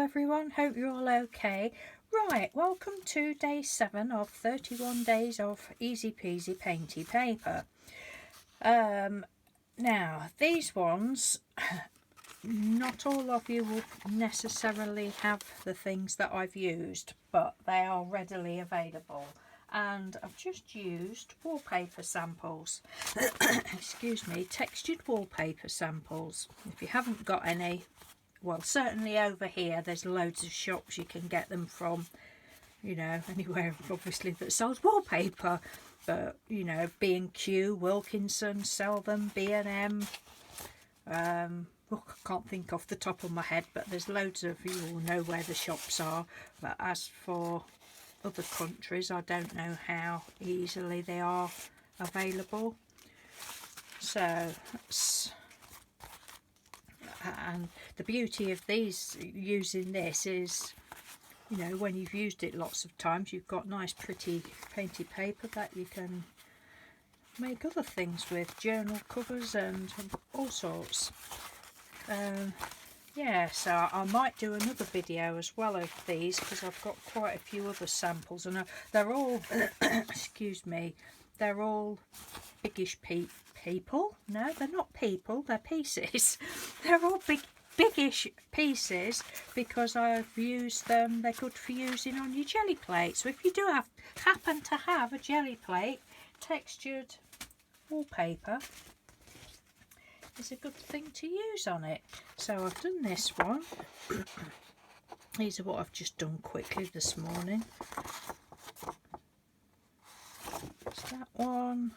everyone, hope you're all okay. Right, welcome to day 7 of 31 days of Easy Peasy Painty Paper. Now, these ones, not all of you will necessarily have the things that I've used, but they are readily available. And I've just used wallpaper samples, excuse me, textured wallpaper samples. If you haven't got any, well, certainly over here there's loads of shops you can get them from, you know, anywhere obviously that sells wallpaper, but you know, B&Q, Wilkinson sell them, B&M, look, I can't think off the top of my head, but there's loads of, you all know where the shops are. But as for other countries, I don't know how easily they are available. So that's, and the beauty of these, using this, is, you know, when you've used it lots of times, you've got nice pretty painted paper that you can make other things with, journal covers and all sorts. Yeah, so I might do another video as well of these, because I've got quite a few other samples, and they're all excuse me, they're all biggish people. No, they're not people, they're pieces. They're all biggish pieces because I've used them. They're good for using on your jelly plate. So if you do happen to have a jelly plate, textured wallpaper is a good thing to use on it. So I've done this one. These are what I've just done quickly this morning. There's that one.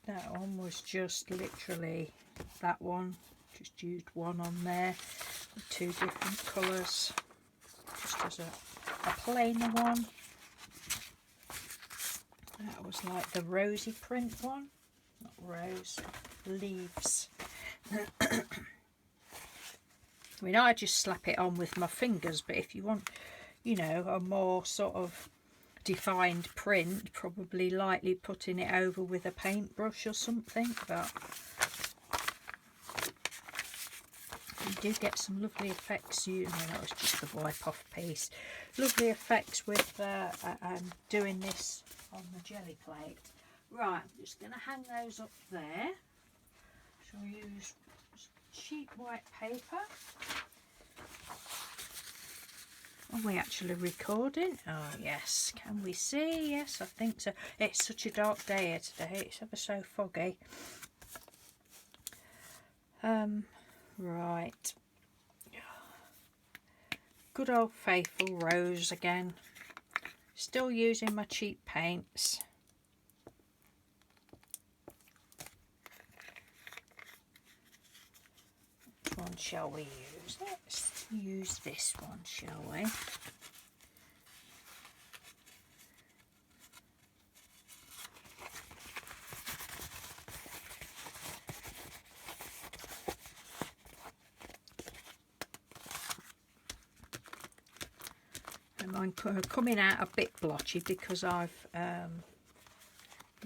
That one was just literally that one. Just used one on there with 2 different colours, just as a plainer one. That was like the rosy print one, not rose, leaves. I mean, I just slap it on with my fingers, but if you want, you know, a more sort of defined print, probably lightly putting it over with a paintbrush or something. But you do get some lovely effects. You know, that was just the wipe off piece. Lovely effects with doing this on the jelly plate. Right, I'm just going to hang those up there. Shall use cheap white paper. Are we actually recording? Oh yes, can we see? Yes, I think so. It's such a dark day here today, it's ever so foggy. Right, good old faithful rose again. Still using my cheap paints. Which one shall we use? Let's use this one, shall we? And I'm coming out a bit blotchy because I've you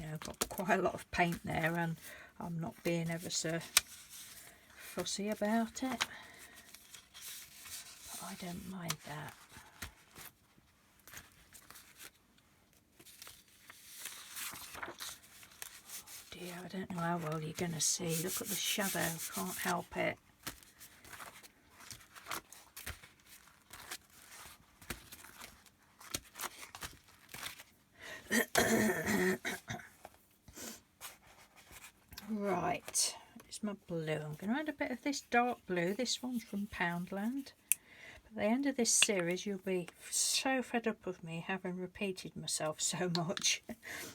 know, got quite a lot of paint there, and I'm not being ever so fussy about it. But I don't mind that. Oh dear, I don't know how well you're going to see. Look at the shadow, can't help it. Right, it's my blue. I'm going to add a bit of this dark blue. This one's from Poundland. At the end of this series, you'll be so fed up of me having repeated myself so much.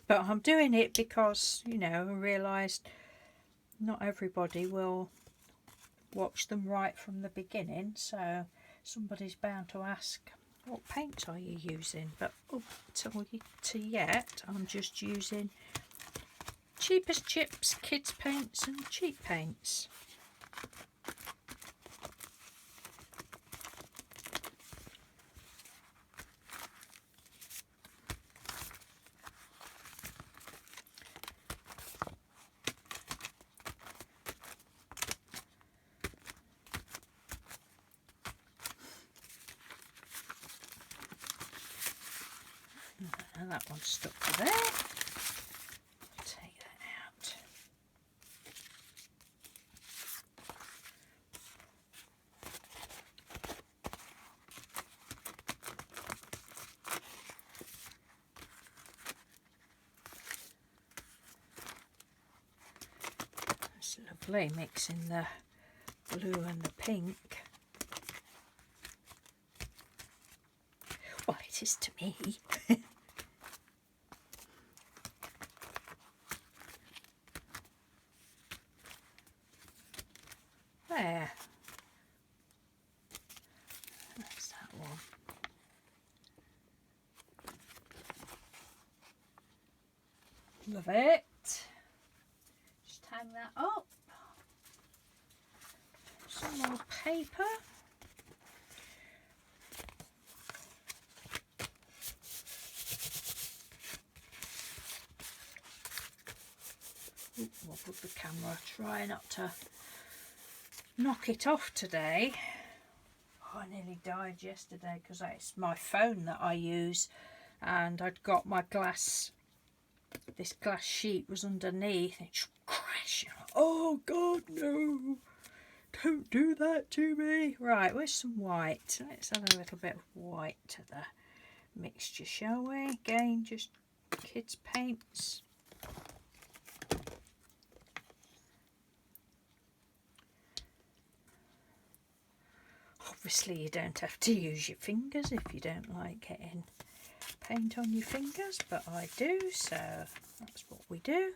But I'm doing it because, you know, I realised not everybody will watch them right from the beginning. So somebody's bound to ask, what paint are you using? But up to yet, I'm just using cheap as chips, kids paints and cheap paints. and that one's stuck to there. Take that out. That's lovely, mixing the blue and the pink. Well, it is to me. There. That's that one. Love it. Just hang that up. Some more paper. Ooh, I'll put the camera. Try not to knock it off today. Oh, I nearly died yesterday because it's my phone that I use, and I'd got my glass, this glass sheet was underneath, and it just crashed. Oh God, no, don't do that to me. Right, where's some white? Let's add a little bit of white to the mixture, shall we? Again, just kids' paints. Obviously you don't have to use your fingers if you don't like getting paint on your fingers, but I do, so that's what we do.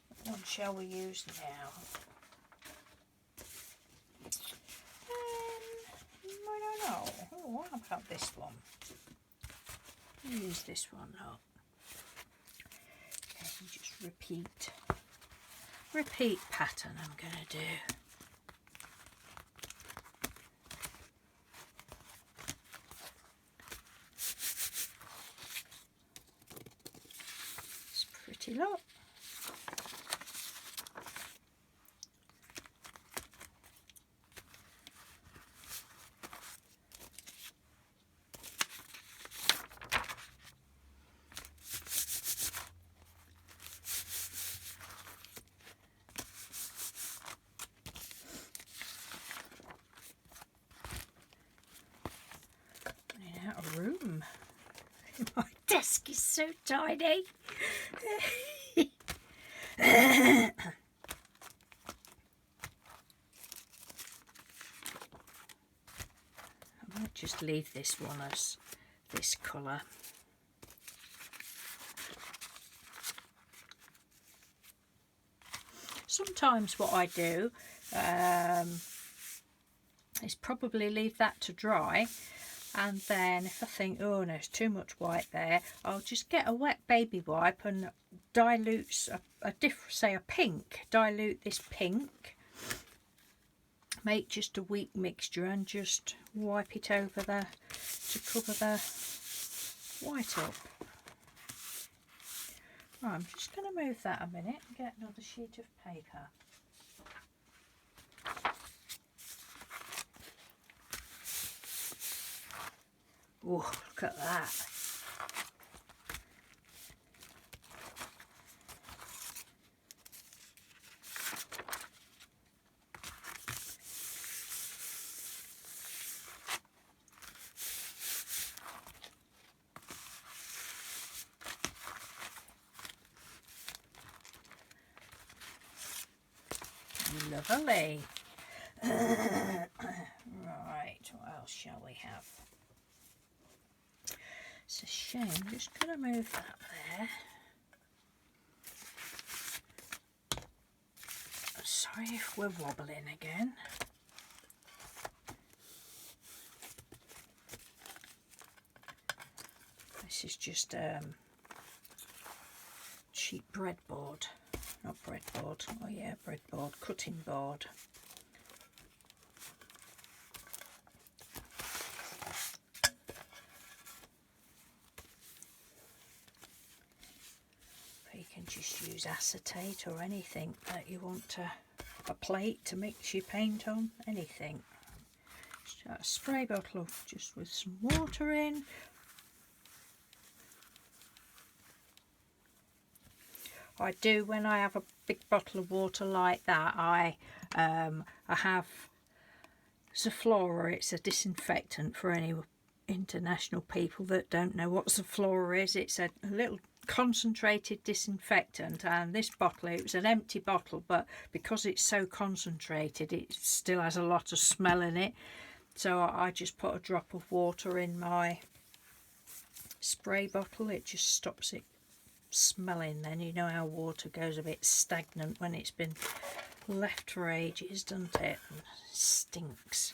What one shall we use now? I don't know. Oh, what about this one? Use this one up. Okay, just repeat pattern I'm going to do. Lot. Running out of room. My desk is so tiny. I might just leave this one as this colour. Sometimes what I do is probably leave that to dry, and then if I think, oh no, there's too much white there, I'll just get a wet baby wipe and dilute say a pink, dilute this pink, make just a weak mixture and just wipe it over there to cover the white up. Right, I'm just going to move that a minute and get another sheet of paper. Oh, look at that. Lovely. Right, what else shall we have? It's a shame, I'm just going to move that there. Sorry if we're wobbling again. This is just cheap breadboard. Not breadboard, oh yeah, breadboard, cutting board. But you can just use acetate or anything that you want to, a plate to mix your paint on, anything. Just a spray bottle just with some water in. I do when I have a big bottle of water like that. I have Zoflora. It's a disinfectant for any international people that don't know what Zoflora is. It's a little concentrated disinfectant, and this bottle, it was an empty bottle, but because it's so concentrated it still has a lot of smell in it, so I just put a drop of water in my spray bottle. It just stops it smelling. Then you know how water goes a bit stagnant when it's been left for ages, doesn't it? And it stinks.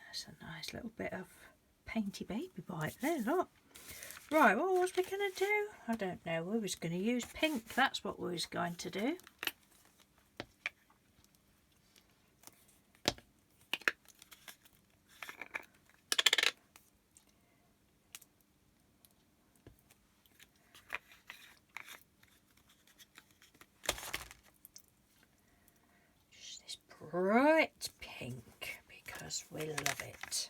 That's a nice little bit of painty baby bite there, look. Right, what was we going to do? I don't know. We was going to use pink. That's what we was going to do. Just this bright pink because we love it.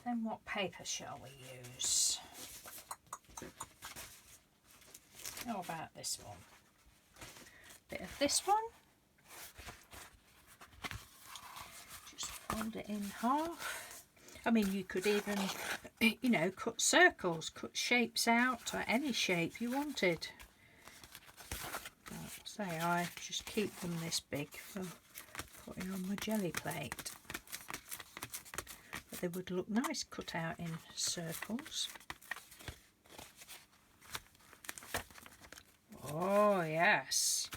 Then what paper shall we use? How about this one? Bit of this one. Just fold it in half. I mean, you could even, you know, cut circles, cut shapes out, or any shape you wanted. But say I just keep them this big for putting on my jelly plate. They would look nice cut out in circles. Oh yes.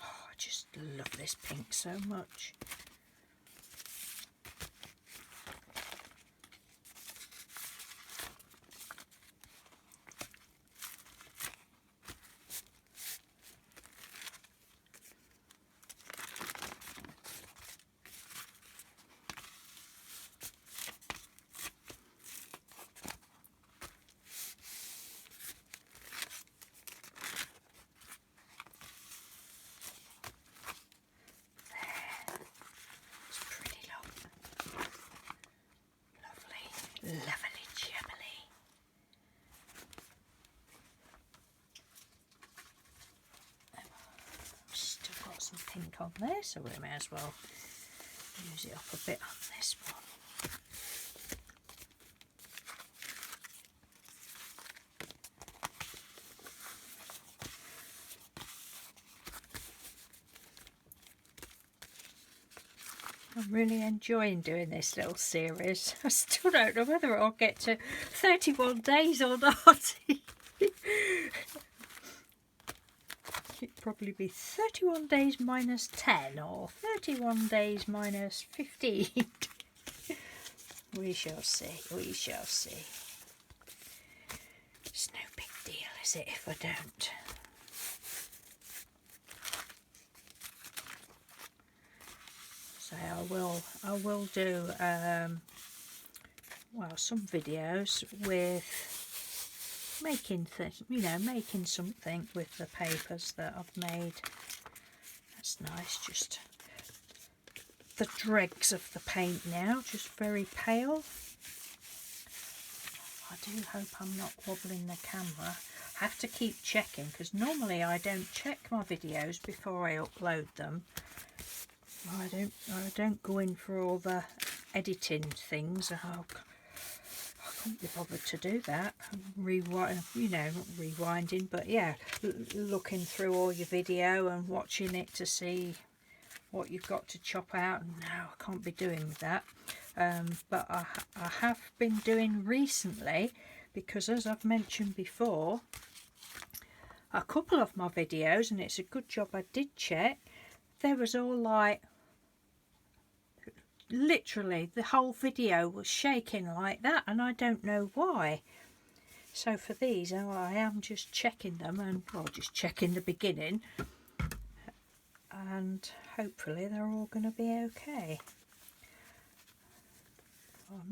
Oh, I just love this pink so much. Lovely jubbly. Still got some pink on there, so we may as well use it up a bit on this one. I'm really enjoying doing this little series. I still don't know whether I'll get to 31 days or not. It'd probably be 31 days minus 10 or 31 days minus 15. We shall see, we shall see. It's no big deal, is it, if I don't? So I will do well, some videos with making things, you know, making something with the papers that I've made. That's nice. Just the dregs of the paint now, just very pale. I do hope I'm not wobbling the camera. I have to keep checking because normally I don't check my videos before I upload them. I don't go in for all the editing things. I couldn't be bothered to do that. Rewind, you know, not rewinding, but yeah, looking through all your video and watching it to see what you've got to chop out. No, I can't be doing that. But I have been doing recently, because as I've mentioned before, a couple of my videos, and it's a good job I did check, there was all like, literally the whole video was shaking like that, and I don't know why. So for these, I am just checking them, and well, just checking the beginning, and hopefully they're all going to be okay. I'm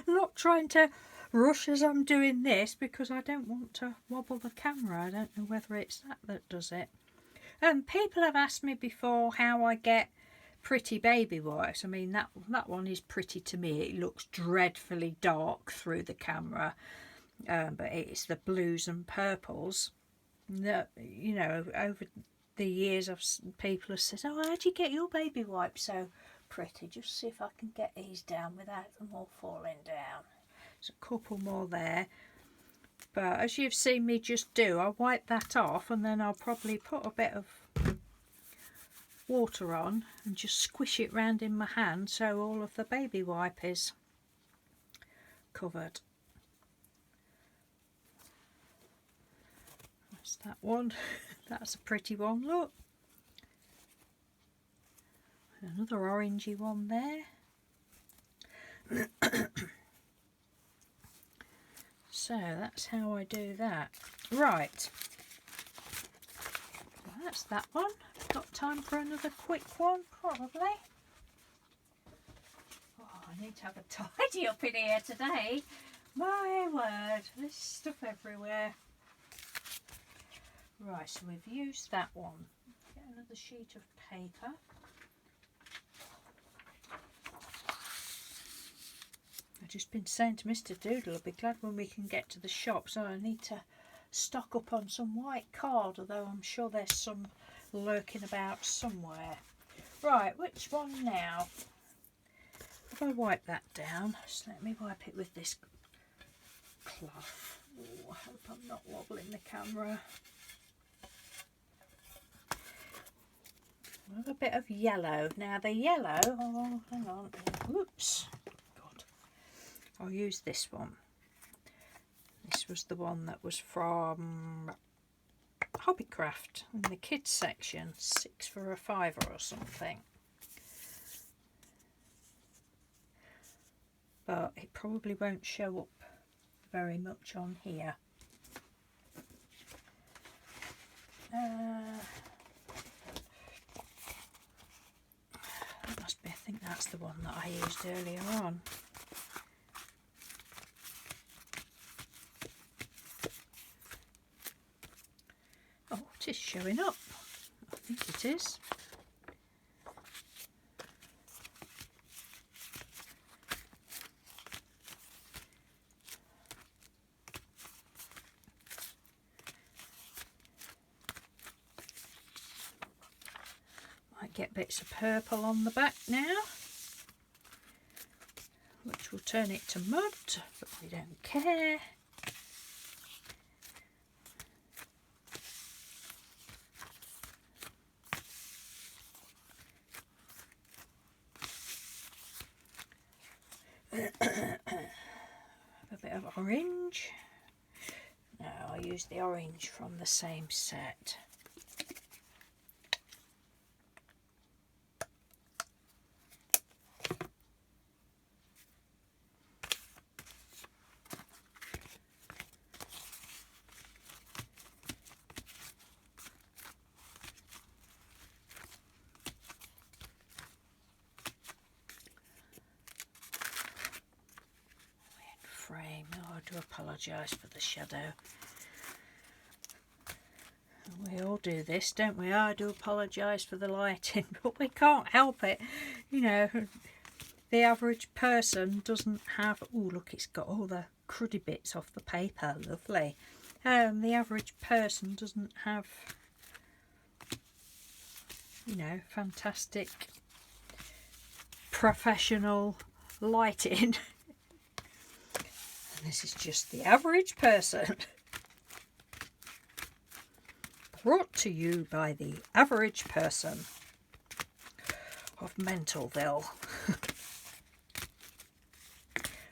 not trying to rush as I'm doing this because I don't want to wobble the camera. I don't know whether it's that does it. People have asked me before how I get pretty baby wipes. I mean, that one is pretty to me. It looks dreadfully dark through the camera, but it's the blues and purples that, you know, over the years people have said, oh, how do you get your baby wipes so pretty? Just see if I can get these down without them all falling down. There's a couple more there, but as you've seen me just do, I'll wipe that off and then I'll probably put a bit of water on and just squish it round in my hand so all of the baby wipe is covered. That's that one. That's a pretty one, look. Another orangey one there. So that's how I do that. Right. Well, that's that one. Got time for another quick one, probably. Oh, I need to have a tidy up in here today. My word, there's stuff everywhere. Right, so we've used that one. Get another sheet of paper. I've just been saying to Mr. Doodle I'll be glad when we can get to the shop, so I need to stock up on some white card, although I'm sure there's some lurking about somewhere. Right, which one now? If I wipe that down, just let me wipe it with this cloth. Oh, I hope I'm not wobbling the camera. I have a bit of yellow. Now the yellow, oh, hang on, whoops. I'll use this one. This was the one that was from Hobbycraft in the kids section, 6 for a £5 or something. But it probably won't show up very much on here. That must be, I think that's the one that I used earlier on. It is showing up. I think it is. Might get bits of purple on the back now, which will turn it to mud, but we don't care. A bit of orange. No, I used the orange from the same set. Frame. Oh, I do apologise for the shadow. We all do this, don't we? I do apologise for the lighting, but we can't help it. You know, the average person doesn't have... Oh, look, it's got all the cruddy bits off the paper. Lovely. The average person doesn't have, you know, fantastic professional lighting. This is just the average person. Brought to you by the average person of Mentalville.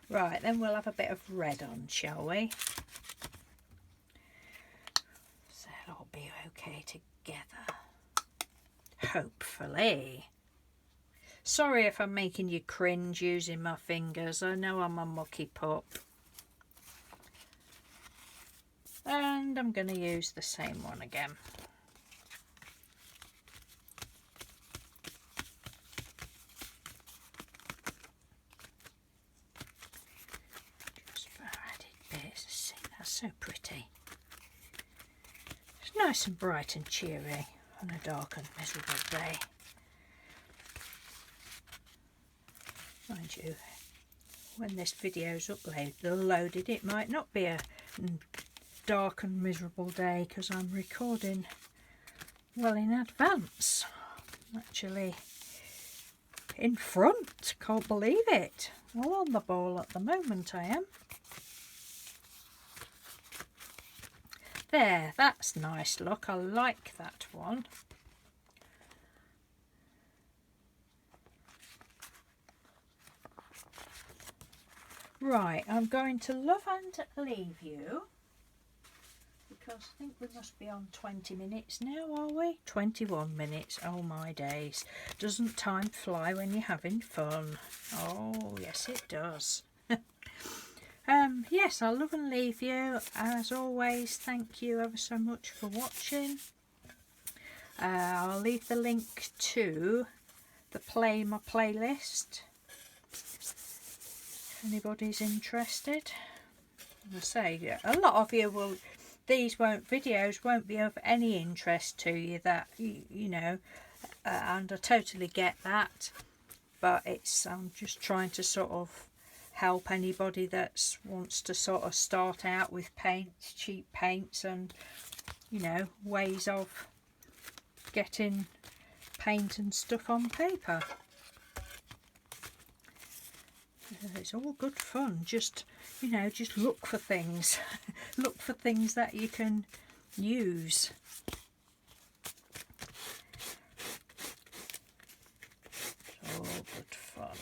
Right, then we'll have a bit of red on, shall we? So it'll all be okay together. Hopefully. Sorry if I'm making you cringe using my fingers. I know I'm a mucky pup. And I'm going to use the same one again. Just for so pretty. It's nice and bright and cheery on a dark and miserable day. Mind you, when this video's uploaded, it might not be a dark and miserable day because I'm recording well in advance. Actually in front, can't believe it. Well, on the ball at the moment I am. There, that's nice look. I like that one. Right, I'm going to love and leave you because I think we must be on 20 minutes now, are we? 21 minutes. Oh my days. Doesn't time fly when you're having fun? Oh, yes it does. Yes, I'll love and leave you. As always, thank you ever so much for watching. I'll leave the link to the my playlist if anybody's interested. As I say, a lot of you will, these videos won't be of any interest to you, that you know, and I totally get that, but I'm just trying to sort of help anybody that wants to sort of start out with paints, cheap paints, and you know, ways of getting paint and stuff on paper. It's all good fun. Just, you know, just look for things. Look for things that you can use. It's all good fun.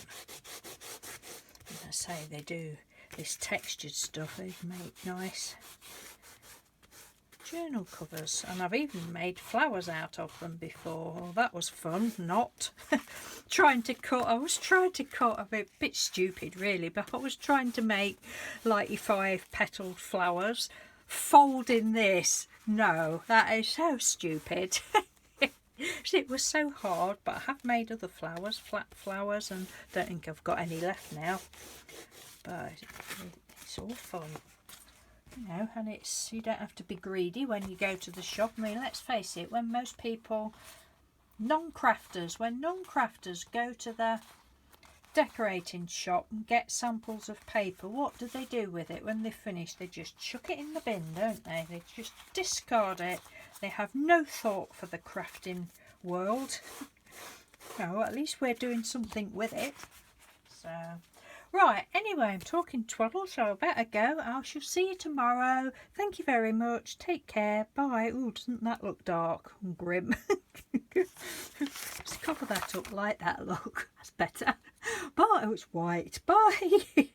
As I say, they do this textured stuff. They make nice journal covers, and I've even made flowers out of them before. Oh, that was fun. Not trying to cut. I was trying to cut a bit stupid really, but I was trying to make like your 5-petaled flowers. Folding this, no, that is so stupid. It was so hard, but I have made other flowers, flat flowers, and don't think I've got any left now. But it's all fun. You know, and you don't have to be greedy when you go to the shop. I mean, let's face it, when most people, when non-crafters go to the decorating shop and get samples of paper, what do they do with it when they finish? They just chuck it in the bin, don't they? They just discard it. They have no thought for the crafting world. No, at least we're doing something with it. So... right, anyway, I'm talking twaddle, so I better go. I shall see you tomorrow. Thank you very much. Take care. Bye. Ooh, doesn't that look dark and grim? Let's cover that up like that, look. That's better. Bye. Oh, it's white. Bye.